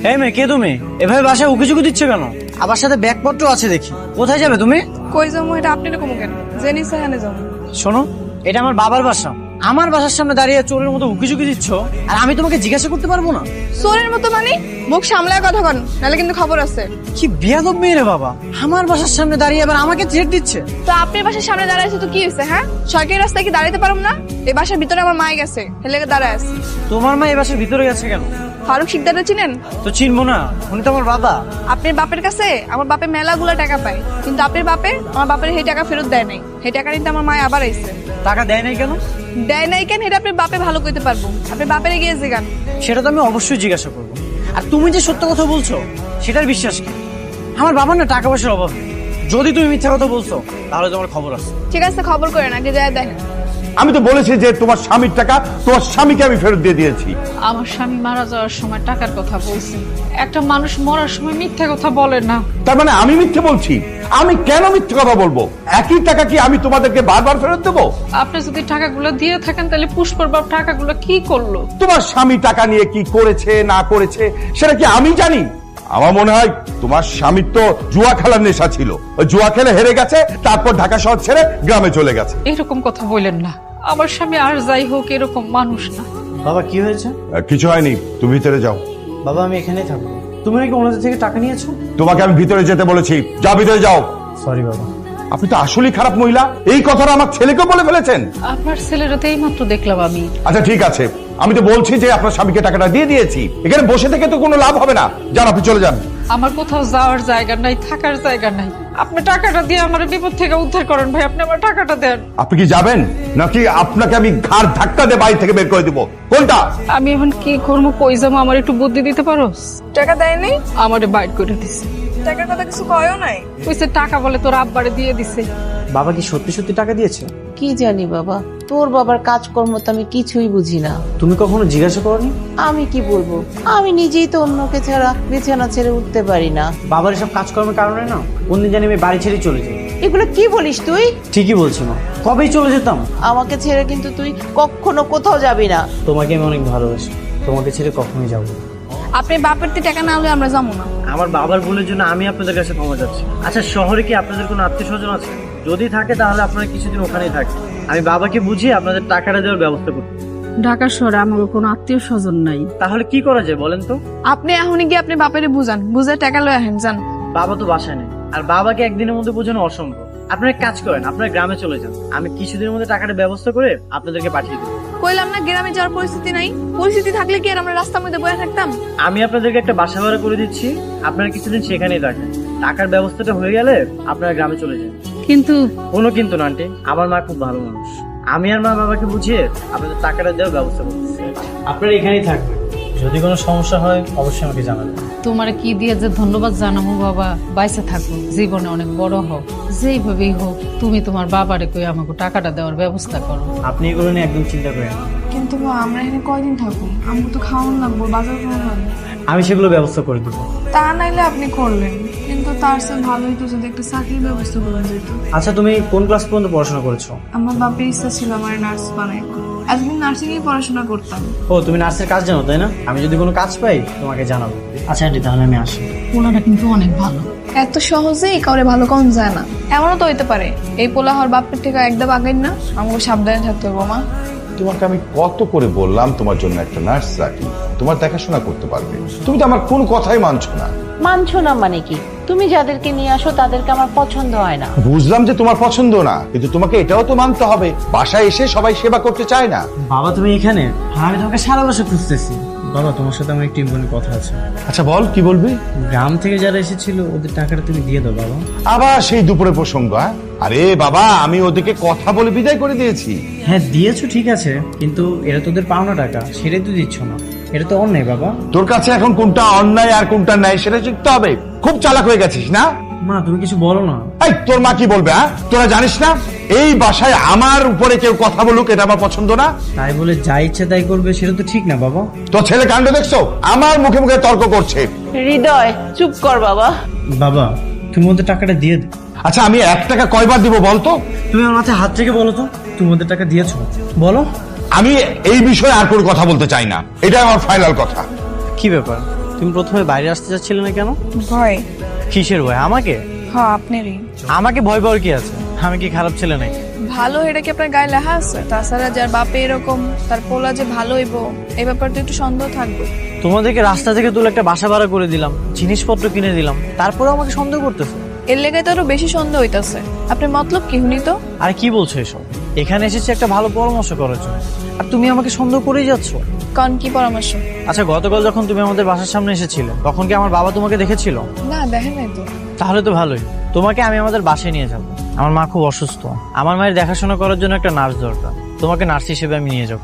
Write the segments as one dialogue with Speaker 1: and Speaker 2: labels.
Speaker 1: এই মেয়ে, কে তুমি? এভাবে বাসায় উকিঝুঁকি দিচ্ছ কেন? আবার সাথে ব্যাগপত্র আছে দেখি। কোথায় যাবে তুমি?
Speaker 2: কই যাবো এটা আপনি এরকম কেন? জেনি সেখানে যাবো।
Speaker 1: শোনো, এটা আমার বাবার বাসা। আমার বাসার সামনে দাঁড়িয়ে চোরের মতো উকিঝুঁকি দিচ্ছ, আর আমি তোমাকে জিজ্ঞাসা করতে পারবো না?
Speaker 2: চোরের মতো মানে? মুখ সামলায় কথা কন, নাহলে কিন্তু খবর আছে।
Speaker 1: কি বেয়াদব মেয়ে রে বাবা! আমার বাসার সামনে দাঁড়িয়ে আবার আমাকে থ্রেট দিচ্ছে।
Speaker 2: তো আপনি বাসার সামনে দাঁড়াইছে তো কি হয়েছে? হ্যাঁ, সরকারি রাস্তায় কি দাঁড়াইতে পারুম না? এই বাসার ভিতরে আমার মাই গেছে, হেলে দাঁড়ায় আছে।
Speaker 1: তোমার মা এই বাসার ভিতরে গেছে কেন?
Speaker 2: ফারুক শিকদারটা চিনেন?
Speaker 1: তো চিনবো না, উনি তো আমার বাবা।
Speaker 2: আপনার বাপের কাছে আমার বাপে মেলাগুলো টাকা পায়, কিন্তু আপনার বাপে আমার বাপের সেই টাকা ফেরত দেয় নাই। সেই টাকা নিতে আমার মায় আবার আইছে।
Speaker 1: টাকা দেয় নাই কেন?
Speaker 2: দেয় নাই কেন এটা আপনার বাপে ভালো করতে পারবো। আপনার বাপের গিয়ে জিগান।
Speaker 1: সেটা তো আমি অবশ্যই জিজ্ঞাসা করবো। আর তুমি যে সত্য কথা বলছো সেটার বিশ্বাস কি? আমার বাবার না টাকা পয়সার অভাব নেই। যদি তুমি মিথ্যা কথা বলছো তাহলে তোমার খবর আছে।
Speaker 2: ঠিক আছে, খবর করেন, আগে যায় দেখেন।
Speaker 3: আমি তো বলেছি যে তোমার স্বামীর টাকা তোমার স্বামীকে আমি ফেরত দিয়ে দিয়েছি।
Speaker 4: আমার স্বামী মারা যাওয়ার সময় টাকার কথা বলছি। একটা মানুষ মরার সময় মিথ্যা কথা বলে না।
Speaker 3: তার মানে আমি মিথ্যে বলছি? আমি কেন মিথ্যে কথা বলবো? একই টাকা কি আমি তোমাদেরকে বারবার ফেরত দেবো?
Speaker 4: আপনি যদি টাকাগুলো দিয়ে থাকেন তাহলে পুষ্পর বাপ টাকাগুলো কি করলো?
Speaker 3: তোমার স্বামী টাকা নিয়ে কি করেছে না করেছে সেটা কি আমি জানি? আমার মনে হয় তোমার স্বামীর তো জুয়া খেলার নেশা ছিল। ওই জুয়া খেলে হেরে গেছে, তারপর ঢাকা শহর ছেড়ে গ্রামে চলে গেছে।
Speaker 4: এরকম কথা বললেন না। আমার স্বামী আর যাই হোক এরকম মানুষ না।
Speaker 1: বাবা, কি হয়েছে?
Speaker 3: কিছু হয়নি, তুমি ভিতরে যাও।
Speaker 1: বাবা, আমি এখানেই থাকবো। তুমি নাকি ওনাদের থেকে টাকা নিয়েছো?
Speaker 3: তোমাকে আমি ভিতরে যেতে বলেছি, যাও ভিতরে যাও।
Speaker 1: সরি বাবা।
Speaker 3: আপনি তো আসলেই খারাপ মহিলা। এই কথাটা আমার ছেলেকে বলে ফেলেছেন।
Speaker 4: আপনার ছেলেরা তো এইমাত্র দেখলাম আমি।
Speaker 3: আচ্ছা ঠিক আছে, আমি তো বলছি যে আপনার স্বামীকে টাকাটা দিয়ে দিয়েছি। এখানে বসে থেকে তো কোনো লাভ হবে না। যান, আপনি চলে যান।
Speaker 4: আমার কোথাও যাওয়ার জায়গা নাই, থাকার জায়গা নাই। আপনি টাকাটা দিয়ে আমার বিপদ থেকে উদ্ধার করেন ভাই। আপনি আমার টাকাটা দেন।
Speaker 3: আপনি কি যাবেন নাকি আপনাকে আমি ঘাড় ধাক্কা দিয়ে বাড়ি থেকে বের করে দিব? কোনটা?
Speaker 4: আমি এখন কি করবো, কই যাবো? আমার একটু বুদ্ধি দিতে পারো?
Speaker 2: টাকা দেয়নি?
Speaker 4: আমারে বাইর করে দিছে।
Speaker 2: টাকার কথা কিছু কয়ও নাই।
Speaker 4: কইছে টাকা বলে তোর আব্বারে দিয়ে দিছে।
Speaker 1: বাবা কি সত্যি সত্যি টাকা দিয়েছে?
Speaker 5: কি জানি বাবা, তোর বাবার কাজকর্ম তো আমি কিছুই বুঝি না।
Speaker 1: তুমি কখনো জিজ্ঞাসা করনি?
Speaker 5: আমি কি বলবো, আমি নিজেই তো অন্যকে ছাড়া বিছানা ছেড়ে উঠতে পারি না।
Speaker 1: বাবার এসব কাজকর্মের কারণে না কোনদিন জানি আমি বাড়ি ছেড়ে চলে যাই।
Speaker 5: এগুলো কি বলিস তুই?
Speaker 1: ঠিকই বলছি মা, কবেই চলে যেতাম।
Speaker 5: আমাকে ছেড়ে কিন্তু তুই কখনো কোথাও যাবি না।
Speaker 1: তোমাকে আমি অনেক ভালোবাসি, তোমাকে ছেড়ে কখনোই যাবো না।
Speaker 2: আপনি বাপের থেকে টাকা না হলে আমরা যাবো না।
Speaker 1: আমার বাবার ভুলের জন্য আমি আপনাদের কাছে ক্ষমা চাচ্ছি। আচ্ছা, শহরে কি আপনাদের কোনো আত্মীয় স্বজন আছে? যদি থাকে তাহলে আপনারা কিছুদিন ওখানেই থাকেন। আমি বাবাকে বুঝিয়ে আপনাদের টাকাটা দেওয়ার ব্যবস্থা করব।
Speaker 4: ঢাকা শহরে আমার কোনো আত্মীয় স্বজন নাই।
Speaker 1: তাহলে কি করা যায় বলেন তো?
Speaker 2: আপনি এখনই গিয়ে আপনি বাপের বুঝান, বুঝে টাকা লয়ে আহেন যান।
Speaker 1: বাবা তো বাসায় নেই, আর বাবাকে একদিনের মধ্যে বোঝানো অসম্ভব। আপনারা এক কাজ করেন, আপনারা গ্রামে চলে যান। আমি কিছুদিনের মধ্যে টাকাটা ব্যবস্থা করে আপনাদেরকে পাঠিয়ে দেবো।
Speaker 2: কইলাম না গ্রামে যাওয়ার পরিস্থিতি নাই। পরিস্থিতি থাকলে কি আর আমরা রাস্তার মধ্যে বসে থাকতাম?
Speaker 1: আমি আপনাদেরকে একটা বাসা ভাড়া করে দিচ্ছি, আপনারা কিছুদিন সেখানেই থাকেন। টাকার ব্যবস্থাটা হয়ে গেলে আপনারা গ্রামে চলে যান।
Speaker 4: কিন্তু
Speaker 1: কোনো কিন্তু না আন্টি, আমার মা খুব ভালো মানুষ। আমি আর মা বাবাকে বুঝিয়ে আপনাদের টাকাটা দেওয়ার ব্যবস্থা করতেছি। আপনারা এখানেই থাকবেন, যদি কোনো সমস্যা হয় অবশ্যই আমাকে জানাবেন।
Speaker 4: তোমার কি দিয়ে যে ধন্যবাদ জানাবো বাবা। বাইসে থাকো, জীবনে অনেক বড় হোক, যেইভাবেই হোক তুমি তোমার বাবারে কই আমাকে টাকাটা দেওয়ার ব্যবস্থা করো।
Speaker 1: আপনি এগুলো নিয়ে একদম চিন্তা করেন না।
Speaker 2: কিন্তু আমরা এখানে কয়দিন থাকবো? আমাকে তো খাওয়ান লাগবো, বাজার করা লাগবে।
Speaker 1: আমি সেগুলো ব্যবস্থা করে দেবো।
Speaker 2: তা নাইলে আপনি করলেন, কিন্তু তার চেয়ে ভালোই তো যদি একটা চাকরির ব্যবস্থা করে যেত।
Speaker 1: আচ্ছা, তুমি কোন ক্লাস পর্যন্ত পড়াশোনা করেছো?
Speaker 2: আমার বাপের ইচ্ছা ছিল আমার নার্স বানাইবো। এতদিন নার্সিং এ পড়াশোনা করতাম।
Speaker 1: ও, তুমি নার্সের কাজ জানো তাই না? আমি যদি কোনো কাজ পাই তোমাকে জানাবো। আচ্ছা আন্টি, তাহলে আমি আসি।
Speaker 4: ওনারা কিন্তু অনেক ভালো।
Speaker 2: এত সহজেই কাউরে ভালো কম যায় না। এমনও তো হইতে পারে এই পোলা হওয়ার বাপের থেকে একদম আগের না। আমাকে সাবধানে থাকতে হবে মা।
Speaker 3: তোমাকে আমি কত করে বললাম তোমার জন্য একটা নার্স রাখি, তোমার দেখাশোনা করতে পারবে। তুমি তো আমার কোন কথাই মানছো না।
Speaker 5: মানছো না মানে কি? তুমি যাদেরকে নিয়ে আসো তাদেরকে আমার পছন্দ হয় না।
Speaker 3: বুঝলাম যে তোমার পছন্দ না, কিন্তু তোমাকে এটাও তো মানতে হবে বাসায় এসে সবাই সেবা করতে চায় না।
Speaker 1: বাবা, তুমি এখানে? আমি তোমাকে সারা বছর খুঁজতেছি। বাবা, তোমার সাথে আমার একটু ইম্পর্টেন্ট কথা আছে।
Speaker 3: আচ্ছা বল, কি বলবি?
Speaker 1: গ্রাম থেকে যারা এসেছিল ওদের টাকাটা তুমি দিয়ে দাও বাবা।
Speaker 3: আবার সেই দুপুরে প্রসঙ্গ? আরে বাবা, আমি ওদেরকে কথা বলে বিদায় করে দিয়েছি।
Speaker 1: হ্যাঁ দিয়েছো ঠিক আছে, কিন্তু এটা তোদের পাওনা টাকা, সেটাই তো দিচ্ছ না। এটা তো অন্যায় বাবা।
Speaker 3: তোর কাছে এখন কোনটা অন্যায় আর কোনটা ন্যায় সেটা শিখতে হবে। খুব চালাক হয়ে গেছিস না?
Speaker 1: মা, তুমি কিছু বলো না।
Speaker 3: এই তোর মা কি বলবে? তোরা জানিস না এই বাসায় আমার উপরে কেউ কথা বলুক এটা আমার পছন্দ না।
Speaker 1: তাই বলে যা ইচ্ছে তাই করবে সেটা তো ঠিক না বাবা।
Speaker 3: তোর ছেলে কাণ্ড দেখছো? আমার মুখে মুখে তর্ক করছে।
Speaker 5: হৃদয়, চুপ কর বাবা।
Speaker 1: বাবা, তুমি ওদের টাকাটা দিয়ে দাও।
Speaker 3: আচ্ছা আমি 1 টাকা কয়বার দিব বলতো?
Speaker 1: তুমি আমার মাথায় হাত থেকে বলো তো, তুমি ওদের টাকা দিয়েছো? বলো।
Speaker 3: আমি এই বিষয়ে আর কোনো কথা বলতে চাই না, এটা আমার ফাইনাল কথা।
Speaker 1: কি ব্যাপার, তুমি প্রথমে বাইরে আসতে চাচ্ছিলে না কেন?
Speaker 2: ভয়।
Speaker 1: কিসের ভয়? আমাকে?
Speaker 2: হ্যাঁ, আপনারই।
Speaker 1: আমাকে ভয় পাওয়ার কি আছে? আমি কি খারাপ ছেলে নাই?
Speaker 2: ভালো এটা কি আপনার গায়ে লেখা আছে? তাছাড়া যার বাপে এরকম তার পোলা যে ভালো হইব এই ব্যাপারটা একটু সন্দেহ থাকবে।
Speaker 1: তোমাদেরকে রাস্তা থেকে তুলে একটা বাসা ভাড়া করে দিলাম, জিনিসপত্র কিনে দিলাম, তারপরে আমাকে সন্দেহ করতেছো?
Speaker 2: এর লেগে তো আরো বেশি সন্দেহ হইতাছে। আপনার মতলব কি হুনি তো?
Speaker 1: আর কি বলছো এসব? এখানে এসেছি একটা ভালো পরামর্শ করার জন্য, আর তুমি আমাকে সন্দেহ করেই যাচ্ছ।
Speaker 2: কোন কি পরামর্শ?
Speaker 1: আচ্ছা, গতকাল যখন তুমি আমাদের বাসার সামনে এসেছিলে তখন কি আমার বাবা তোমাকে দেখেছিল?
Speaker 2: না, দেখেন নাই তো।
Speaker 1: তাহলে তো ভালোই। তোমাকে আমি আমাদের বাসায় নিয়ে যাব। আমার মা খুব অসুস্থ, আমার মায়ের দেখাশোনা করার জন্য একটা নার্স দরকার। তোমাকে নার্স হিসেবে আমি নিয়ে যাব।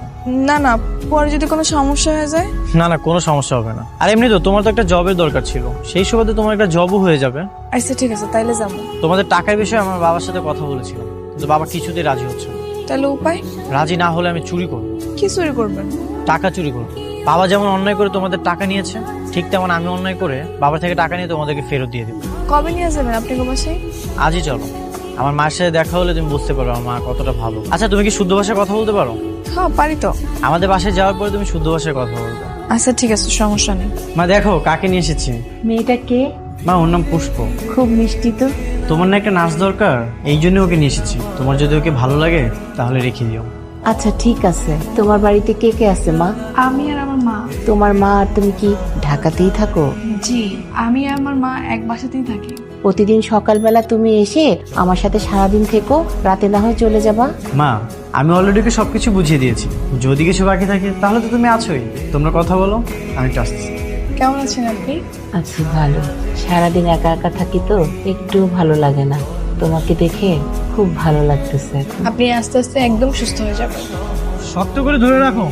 Speaker 2: না না, পরে যদি কোনো সমস্যা হয়ে যায়?
Speaker 1: না না, কোনো সমস্যা হবে না। আর এমনি তো তোমার তো একটা জবের দরকার ছিল, সেই সুবাদে তোমার একটা জবও হয়ে যাবে।
Speaker 2: আচ্ছা ঠিক আছে, তাইলে যাবো।
Speaker 1: তোমাদের টাকার বিষয়ে আমার বাবার সাথে কথা বলেছিলাম, কিন্তু বাবা কিছুতেই রাজি হচ্ছে না।
Speaker 2: তাহলে উপায়?
Speaker 1: রাজি না হলে আমি চুরি করবো।
Speaker 2: কি চুরি করবেন?
Speaker 1: টাকা চুরি করবো। বাবা যেমন অন্যায় করে তোমাদের টাকা নিয়েছে, ঠিক তেমন আমি অন্যায় করে বাবার থেকে টাকা নিয়ে তোমাদেরকে ফেরত দিয়ে দেবো।
Speaker 2: কবে নিয়ে যাবেন আপনি গো বাসায়?
Speaker 1: আজই চলো। আমার মায়ের সাথে দেখা হলে তুমি বুঝতে পারবে আমার মা কতটা ভালো। আচ্ছা, তুমি কি শুদ্ধ ভাষায় কথা বলতে পারো?
Speaker 2: হ্যাঁ, পারি তো।
Speaker 1: আমাদের বাসায় যাওয়ার পরে তুমি শুদ্ধ ভাষায় কথা বলবে।
Speaker 2: আচ্ছা ঠিক আছে, সমস্যা নেই।
Speaker 1: মা দেখো কাকে নিয়ে এসেছি।
Speaker 6: মেয়েটা কে?
Speaker 1: মা, ওর নাম পুষ্প।
Speaker 6: খুব মিষ্টি তো।
Speaker 1: তোমার না একটা নার্স দরকার, এই জন্য ওকে নিয়ে এসেছি। তোমার যদি ওকে ভালো লাগে তাহলে রেখে দিও।
Speaker 6: আচ্ছা ঠিক আছে। তোমার বাড়িতে কে কে আছে মা?
Speaker 2: আমি আর আমার মা।
Speaker 6: তোমার মা আর তুমি কি ঢাকাতেই থাকো?
Speaker 2: জি, আমি আর আমার মা এক বাসাতেই থাকি।
Speaker 6: প্রতিদিন সকালবেলা তুমি এসে আমার সাথে সারাদিন থেকো, রাতে না হয় চলে যাবা।
Speaker 1: মা, আমি অলরেডি ওকে সবকিছু বুঝিয়ে দিয়েছি। যদি কিছু বাকি থাকে তাহলে তো তুমি আছোই। তোমরা কথা বলো, আমি একটু আসতেছি।
Speaker 2: কেমন আছেন আপনি?
Speaker 6: আচ্ছা ভালো। সারাদিন একা একা থাকি তো একটু ভালো লাগে না। তোমাকে দেখে খুব ভালো লাগতেছে।
Speaker 2: আপনি আস্তে আস্তে একদম সুস্থ হয়ে যাবেন।
Speaker 1: শক্ত করে ধরে রাখো।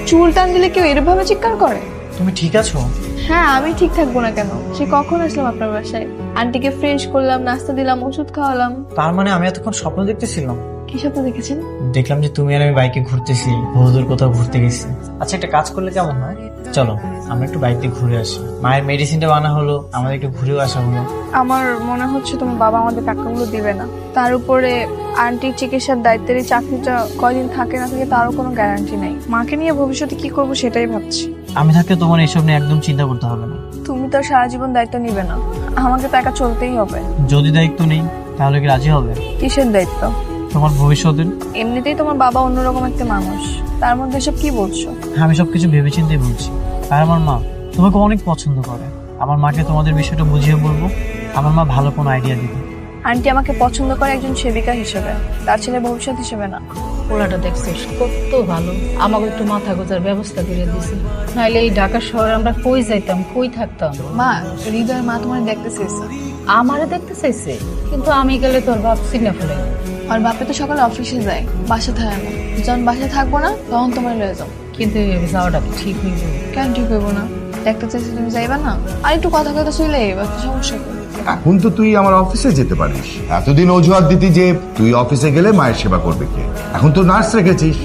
Speaker 2: চুল টান দিলে কেউ এরভাবে চিৎকার করে?
Speaker 1: তুমি ঠিক আছো?
Speaker 2: হ্যাঁ, আমি ঠিক থাকবো না কেন? সে কখন আসলাম আপনার বাসায়, আন্টিকে ফ্রেশ করলাম, নাস্তা দিলাম, ওষুধ খাওয়ালাম।
Speaker 1: তার মানে আমি এতক্ষণ স্বপ্ন দেখতেছিলাম?
Speaker 2: কি স্বপ্ন দেখেছেন?
Speaker 1: দেখলাম যে তুমি আর আমি বাইকে ঘুরতেছি, বহুদূর কোথাও ঘুরতে গেছি। আচ্ছা, একটা কাজ করলে কেমন হয়? চলো আমরা একটু বাইক দিয়ে ঘুরে আসি। মায়ের মেডিসিনটা বানা হলো, আমাদের একটু ঘুরেও আসা হলো।
Speaker 2: আমার মনে হচ্ছে তোমার বাবা আমাদের টাকাগুলো দিবে না। তার উপরে আন্টির চিকিৎসার দায়িত্বের এই চাকরিটা কয়দিন থাকে না থাকে তারও কোনো গ্যারান্টি নেই। মাকে নিয়ে ভবিষ্যতে কি করবো সেটাই ভাবছি।
Speaker 1: আমি থাকতে তোমার এইসব নিয়ে একদম চিন্তা করতে হবে না।
Speaker 2: তুমি তো আর সারা জীবন দায়িত্ব নিবে না, আমাকে তো একা চলতেই হবে।
Speaker 1: যদি দায়িত্ব নেই তাহলে কি রাজি হবে?
Speaker 2: কিসের দায়িত্ব?
Speaker 1: তোমার ভবিষ্যতের।
Speaker 2: এমনিতেই তোমার বাবা অন্যরকম একটা মানুষ, তার মধ্যে এসব কি বলছো?
Speaker 1: আমি সবকিছু ভেবেচিন্তে বলছি। আর আমার মা তোমাকে অনেক পছন্দ করে। আমার মাকে তোমাদের বিষয়টা বুঝিয়ে বলবো, আমার মা ভালো কোনো আইডিয়া দিবে।
Speaker 2: আন্টি আমাকে পছন্দ করে একজন সেবিকা হিসেবে, তার ছেলে ভবিষ্যৎ হিসেবে না।
Speaker 4: পোলাটা দেখছিস কত ভালো, আমাকে একটু মাথা গোজার ব্যবস্থা করে দিছে। নাইলে এই ঢাকা শহরে আমরা কই যাইতাম, কই থাকতাম।
Speaker 2: মা, হৃদয়ের মা তোমার দেখতে চেয়েছে।
Speaker 4: আমারে দেখতে চাইছে, কিন্তু আমি গেলে তোর বাপ চিনে ফেলে।
Speaker 2: আর বাপে তো সকালে অফিসে যায়, বাসা থাকে না। যখন বাসায় থাকবো না তখন তোমার লয়ে যাও।
Speaker 4: কিন্তু এই যাওয়াটা কি ঠিক হইব?
Speaker 2: কেন ঠিক হইবো না? দেখতে চাইছি তুমি যাইবা না? আর একটু কথা কথা শুইলে এবার কি সমস্যা কি?
Speaker 3: এখন তো তুই আমার অফিসে যেতে পারিস। এতদিন অজুহাত দিতি যে তুই অফিসে গেলে মায়ের সেবা করবে কে। এখন তো নার্স রেখেছিস।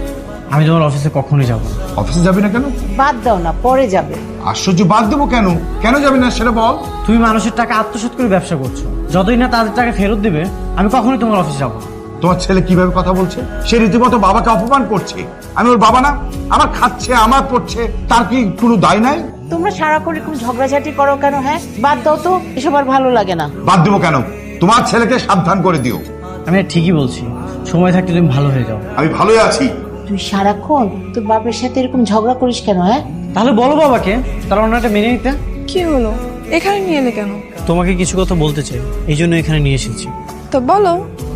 Speaker 1: আমি তোমার অফিসে কখনোই যাবো না।
Speaker 3: অফিসে যাবি না কেন?
Speaker 6: বাদ দাও না, পরে যাবে।
Speaker 3: আশ্চর্য, বাদ দেবো কেন? কেন যাবি না সেটা বল।
Speaker 1: তুমি মানুষের টাকা আত্মসাৎ করে ব্যবসা করছো, যতই না তাদের টাকা ফেরত দিবে আমি কখনোই তোমার অফিসে যাবো না।
Speaker 3: তোমার ছেলে কিভাবে কথা বলছে? সে রীতিমতো বাবাকে অপমান করছে। আমি ওর বাবা না? আমার খাচ্ছে, আমার পড়ছে, তার কি কোনো দায় নাই?
Speaker 6: তোমরা সারাক্ষণ এরকম ঝগড়াঝাটি করো কেন? হ্যাঁ, বাদ দাও তো, এসব আর ভালো লাগে না।
Speaker 3: বাদ দেবো কেন? তোমার ছেলেকে সাবধান করে দিও।
Speaker 1: আমি ঠিকই বলছি, সময় থাকতে তুমি ভালো হয়ে যাও।
Speaker 3: আমি ভালোই আছি।
Speaker 6: তুই সারাক্ষণ তোর বাপের সাথে এরকম ঝগড়া করিস কেন? হ্যাঁ,
Speaker 1: তাহলে বলো বাবাকে, তারা অন্যটা মেনে নিতে।
Speaker 2: কি হলো, এখানে নিয়ে এলে কেন?
Speaker 1: তোমাকে কিছু কথা বলতে চাই, এই জন্য এখানে নিয়ে এসেছি।
Speaker 2: তো বলো।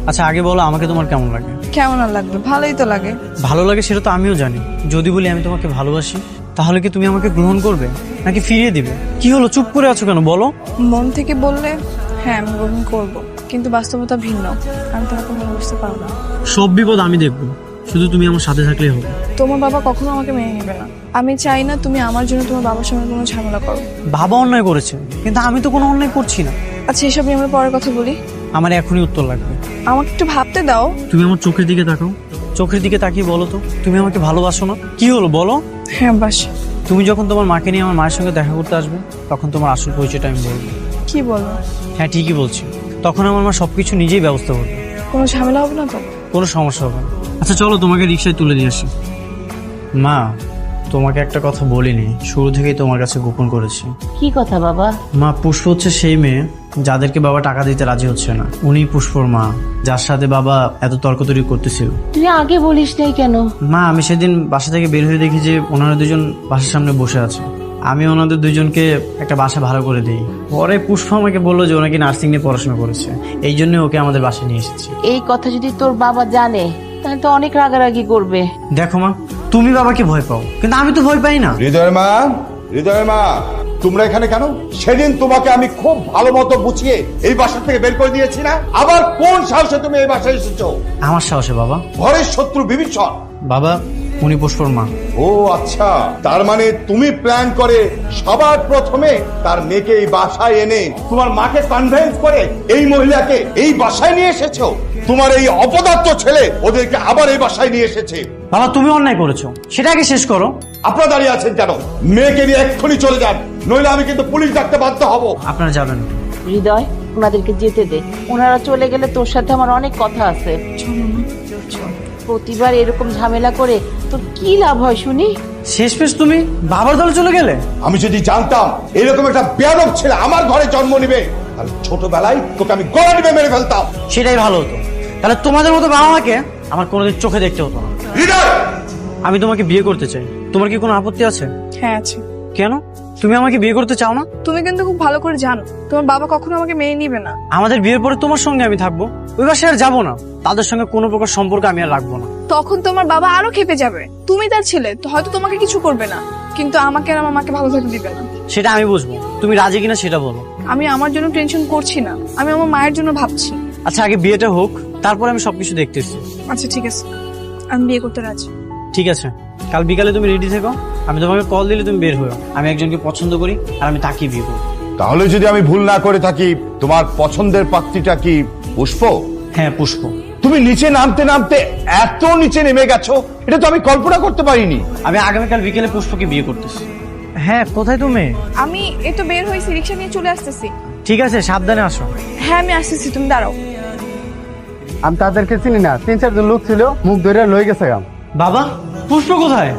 Speaker 1: আচ্ছা আগে বলো, আমাকে তোমার কেমন লাগে?
Speaker 2: কেমন আর লাগবে, ভালোই তো লাগে।
Speaker 1: ভালো লাগে সেটা তো আমিও জানি। যদি বলি আমি তোমাকে ভালোবাসি, তাহলে কি তুমি আমাকে গ্রহণ করবে নাকি ফিরিয়ে দিবে? কি হলো, চুপ করে আছো কেন, বলো।
Speaker 2: মন থেকে বললে হ্যাঁ আমি গ্রহণ করবো, কিন্তু বাস্তবতা ভিন্ন। আমি তোমাকে মনে বুঝতে পারবো না।
Speaker 1: সব বিপদ আমি দেখবো, শুধু তুমি আমার সাথে থাকলেই হবে।
Speaker 2: তোমার বাবা কখনো আমাকে মেনে নেবে না। আমি চাই না তুমি আমার জন্য তোমার বাবার সঙ্গে কোনো ঝামেলা করো।
Speaker 1: বাবা অন্যায় করেছে, কিন্তু আমি তো কোনো অন্যায় করছি না।
Speaker 2: আচ্ছা, এসব নিয়ে আমরা পরে কথা বলি।
Speaker 1: আমার এখনই উত্তর লাগবে।
Speaker 2: আমাকে একটু ভাবতে দাও।
Speaker 1: তুমি আমার চোখের দিকে তাকাও, চোখের দিকে তাকিয়ে বলো তো তুমি আমাকে ভালোবাসো না? কি হলো বলো।
Speaker 2: হ্যাঁ বাসি।
Speaker 1: তুমি যখন তোমার মাকে নিয়ে আমার মায়ের সঙ্গে দেখা করতে আসবে, তখন তোমার আসল পরিচয়টা আমি বলবো।
Speaker 2: কি বলো?
Speaker 1: হ্যাঁ ঠিকই বলছি, তখন আমার মা সবকিছু নিজেই ব্যবস্থা করবে।
Speaker 2: কোনো ঝামেলা হবে না তো?
Speaker 1: কোনো সমস্যা হবে না। আচ্ছা চলো তোমাকে রিক্সায় তুলে দিয়ে আসি। মা, তোমাকে একটা কথা বলিনি, শুরু থেকেই তোমার কাছে গোপন করেছি।
Speaker 6: কি কথা বাবা?
Speaker 1: মা, পুষ্প হচ্ছে সেই মেয়ে যাদেরকে বাবা টাকা দিতে রাজি হচ্ছে না। উনি পুষ্পর মা, যার সাথে বাবা এত তর্কতর্কি করতেছিল।
Speaker 6: তুই আগে বলিস নাই কেন?
Speaker 1: মা, আমি সেদিন বাসা থেকে বের হয়ে দেখি যে ওনারা দুজন বাসার সামনে বসে আছে। আমি ওনাদের দুজনকে একটা বাসা ভাড়া করে দিই। পরে পুষ্প আমাকে বললো যে ওনাকে নার্সিং নিয়ে পড়াশোনা করেছে, এই জন্য ওকে আমাদের বাসায় নিয়ে এসেছি।
Speaker 6: এই কথা যদি তোর বাবা জানে তাহলে তো অনেক রাগারাগি করবে।
Speaker 1: দেখো মা, তুমি বাবাকে ভয় পাও, কিন্তু আমি তো ভয় পাই না।
Speaker 3: হৃদয়ের মা, তোমরা এখানে কেন? সেদিন তোমাকে আমি খুব ভালো মতো বুঝিয়ে এই বাসা থেকে বের করে দিয়েছি না? আবার কোন সাহসে তুমি এই বাসায় এসেছো?
Speaker 1: আমার সাহসে বাবা।
Speaker 3: ঘরের শত্রু বিভীষণ।
Speaker 1: বাবা, উনি পুষ্পর মা।
Speaker 3: ও আচ্ছা, তার মানে তুমি প্ল্যান করে সবার প্রথমে তার মেয়েকে এই বাসায় এনে তোমার মাকে কনভিন্স করে এই মহিলাকে এই বাসায় নিয়ে এসেছো। তোমার এই অপদার্থ ছেলে ওদেরকে আবার এই বাসায় নিয়ে এসেছে।
Speaker 1: বাবা, তুমি অন্যায় করেছো, সেটা আগে শেষ করো।
Speaker 3: আপনারা দাঁড়িয়ে আছেন কেন? মেয়েকে নিয়ে এক্ষুনি চলে যান, নইলে আমি কিন্তু পুলিশ ডাকতে বাধ্য হব।
Speaker 1: আপনারা যাবেন।
Speaker 6: হৃদয়, ওনাদেরকে যেতে দে। ওনারা চলে গেলে তোর সাথে আমার অনেক কথা আছে। প্রতিবার এরকম ঝামেলা করে তোর কি লাভ হয় শুনি?
Speaker 1: শেষমেশ তুমি বাবার দলে চলে গেলে।
Speaker 3: আমি যদি জানতাম এরকম একটা বেয়াদব ছেলে আমার ঘরে জন্ম নেবে, তাহলে ছোটবেলায় তোকে আমি গলা টিপে মেরে ফেলতাম।
Speaker 1: সেটাই ভালো হতো, তাহলে তোমাদের মতো বাবা মাকে আমার কোনোদিন চোখে দেখতে হতো না।
Speaker 3: হৃদয়,
Speaker 1: আমি তোমাকে বিয়ে করতে চাই, তোমার কি কোনো আপত্তি আছে?
Speaker 2: হ্যাঁ আছে।
Speaker 1: কেন? তুমি আমাকে বিয়ে করতে চাও না?
Speaker 2: তুমি কিন্তু খুব ভালো করে জানো তোমার বাবা কখনো আমাকে মেনে নিবে না।
Speaker 1: আমাদের বিয়ের পরে তোমার সঙ্গে আমি থাকবো, ওই বাসায় আর যাবো না। তাদের সঙ্গে কোনো প্রকার সম্পর্ক আমি আর রাখবো না।
Speaker 2: তখন তোমার বাবা আরো খেপে যাবে। তুমি তার ছেলে, তো হয়তো তোমাকে কিছু করবে না, কিন্তু আমাকে আর আমার মাকে ভালো থাকতে দিবে না।
Speaker 1: সেটা আমি বুঝবো, তুমি রাজি কিনা সেটা বলো।
Speaker 2: আমি আমার জন্য টেনশন করছি না, আমি আমার মায়ের জন্য ভাবছি।
Speaker 1: আচ্ছা, আগে বিয়েটা হোক, তারপরে আমি সবকিছু দেখতেছি।
Speaker 2: আচ্ছা ঠিক আছে, আমি বিয়ে করতে রাজি।
Speaker 1: ঠিক আছে, কাল বিকালে তুমি রেডি থেকো, আমি তোমাকে কল দিলে তুমি বের হও। আমি একজনকে পছন্দ করি আর আমি তাকেই বিয়ে করবো।
Speaker 3: তাহলে যদি আমি ভুল না করে থাকি, তোমার পছন্দের পাত্রীটা কি পুষ্প?
Speaker 1: হ্যাঁ, পুষ্প।
Speaker 3: তুমি নিচে নামতে নামতে এত নিচে নেমে গেছো, এটা তো আমি কল্পনা করতে পারিনি।
Speaker 1: আমি আগামীকাল বিকেলে পুষ্পকে বিয়ে করতেছি। হ্যাঁ, কোথায় তুমি?
Speaker 2: আমি এই তো বের হয়েছি, রিক্সা নিয়ে চলে আসতেছি।
Speaker 1: ঠিক আছে, সাবধানে আসো।
Speaker 2: হ্যাঁ আমি আসতেছি, তুমি দাঁড়াও।
Speaker 7: আমি তাদেরকে চিনি না, 3-4 জন লোক ছিল, মুখ ধরে লয়ে গেছে।
Speaker 1: বাবা, পুষ্প কোথায়?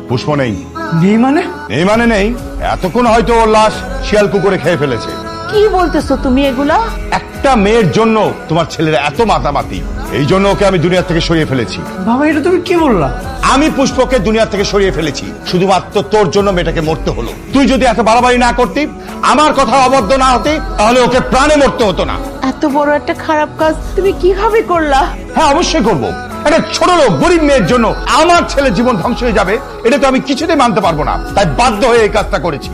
Speaker 3: পুষ্প নেই।
Speaker 1: নেই মানে?
Speaker 3: এই মানে নেই, এতক্ষণ হয়তো ওর লাশ শিয়াল কুকুরে খেয়ে ফেলেছে।
Speaker 6: কি বলতেছো তুমি এগুলা?
Speaker 3: একটা মেয়ের জন্য তোমার ছেলের এত মাতামাতি, এই জন্য ওকে আমি দুনিয়া থেকে সরিয়ে ফেলেছি।
Speaker 1: বাবা, এটা তুমি কি বললা?
Speaker 3: আমি পুষ্পকে দুনিয়া থেকে সরিয়ে ফেলেছি শুধুমাত্র তোর জন্য। মেয়েটাকে মরতে হলো। তুই যদি এত বাড়াবাড়ি না করতি, আমার কথা অবদ্ধ না হতি, তাহলে ওকে প্রাণে মরতে হতো না।
Speaker 6: এত বড় একটা খারাপ কাজ তুমি কিভাবে করলা?
Speaker 3: হ্যাঁ, অবশ্যই করবো। একটা ছোট লোক গরিব মেয়ের জন্য আমার ছেলে জীবন ধ্বংস হয়ে যাবে, এটা তো আমি কিছুতেই মানতে পারবো না। তাই বাধ্য হয়ে এই কাজটা করেছি।